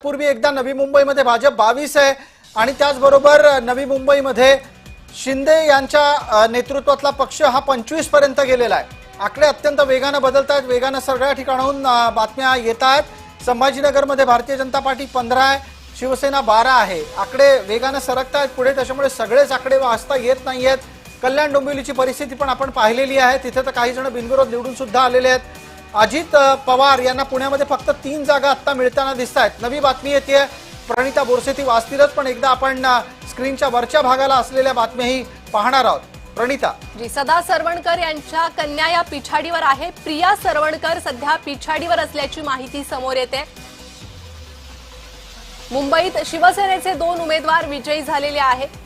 पूर्वी एकदा नवी मुंबईमध्ये भाजप 22 आहे आणि त्याचबरोबर नवी मुंबईमध्ये शिंदे यांच्या नेतृत्वातला पक्ष हा 25 पर्यंत गेलेला आहे। आकडे अत्यंत वेगाने बदलतात, वेगाने सगळ्या ठिकाणाहून बातम्या येत आहेत। संभाजीनगरमध्ये भारतीय जनता पार्टी 15 आहे, शिवसेना 12 आहे। आकडे वेगाने सरकतात पुढे, त्याच्यामुळे सगळेच आकडे वाचता येत नाहीयेत। कल्याण डोंबिवलीची परिस्थिती पण आपण पाहिलेली आहे, तिथे तर काही जण बिनविरोध निवडून सुद्धा आलेले आहेत। अजित पवार यांना पुण्यामध्ये फक्त 3 जागा आता मिळताना दिसतात। नवी बातमी येते, प्रणिता बोरसे ती वाचतीलच, पण एकदा आपण स्क्रीनच्या वरच्या भागाला असलेल्या बातम्याही पाहणार आहोत। प्रणिता जी, सदा सरवणकर यांच्या कन्या या पिछाडीवर आहे। प्रिया सरवणकर सध्या पिछाडीवर असल्याची माहिती समोर येते। मुंबईत शिवसेनेचे 2 उमेदवार विजयी झालेले आहेत।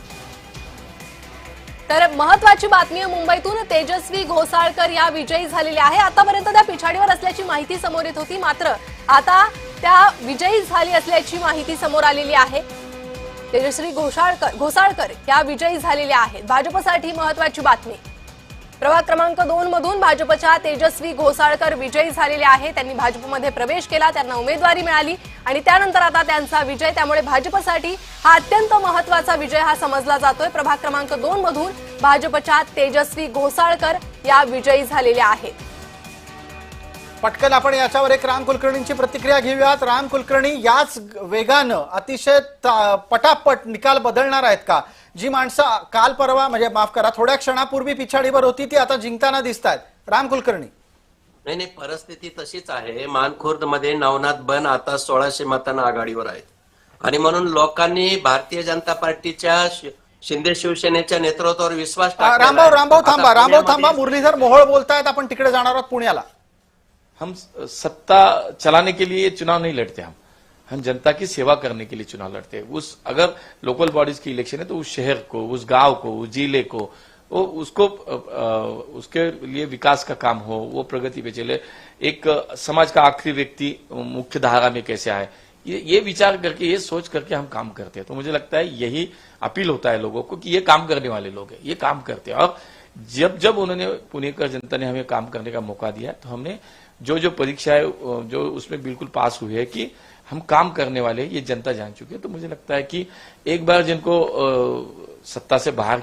तर महत्वाची बातमी आहे, मुंबईतून तेजस्वी घोसाळकर या विजयी झालेल्या आहे। आतापर्यंत त्या पिछाडीवर असल्याची माहिती समोर येत होती, मात्र आता त्या विजयी झाली असल्याची माहिती समोर आलेली आहे। तेजस्वी घोसाळकर या विजयी झालेल्या आहेत। भाजपसाठी महत्वाची बातमी, प्रभाग क्रमांक 2 मधून भाजपच्या तेजस्वी घोसाळकर विजयी झालेले आहेत। त्यांनी भाजपमध्ये प्रवेश केला, त्यांना उमेदवारी मिळाली आणि त्यानंतर आता त्यांचा विजय, त्यामुळे भाजपसाठी हा अत्यंत महत्वाचा विजय हा समजला जातोय। प्रभाग क्रमांक 2 मधून भाजपच्या तेजस्वी घोसाळकर या विजयी झालेल्या आहेत। पटकन आपण याच्यावर एक राम कुलकर्णींची प्रतिक्रिया घेऊयात। राम कुलकर्णी, याच वेगानं अतिशय पटापट निकाल बदलणार आहेत का? जी माणसं काल परवा, म्हणजे माफ करा, थोड्या क्षणापूर्वी पिछाडीवर होती ती आता जिंकताना दिसतात। राम कुलकर्णी नाही, परिस्थिती तशीच आहे। मानखुर्द मध्ये नवनाथ बन आता 1600 मतांना आघाडीवर आहेत आणि म्हणून लोकांनी भारतीय जनता पार्टीच्या शिंदे शिवसेनेच्या नेतृत्वावर विश्वास टाकला। रामभाऊ थांबा, मुरलीधर मोहोळ बोलतायत, आपण तिकडे जाणार आहोत पुण्याला। हम सत्ता चलाने के लिए चुनाव नहीं लड़ते, हम जनता की सेवा करने के लिए चुनाव लड़ते हैं। उस अगर लोकल बॉडीज की इलेक्शन है तो उस शहर को, उस गांव को, उस जिले को, उसको उसके लिए विकास का काम हो, वो प्रगति पे चले, एक समाज का आखिरी व्यक्ति मुख्य धारा में कैसे आए, ये विचार करके, ये सोच करके हम काम करते हैं। तो मुझे लगता है यही अपील होता है लोगों को कि ये काम करने वाले लोग हैं, ये काम करते हैं। और जब उन्होंने, पुणेकर जनता ने हमें काम करने का मौका दिया, तो हमने जो परीक्षा है जो उसमें बिल्कुल पास हुई है कि हम काम करने वाले, ये जनता जान चुकी है। तो मुझे लगता है कि एक बार जिनको सत्ता से बाहर किया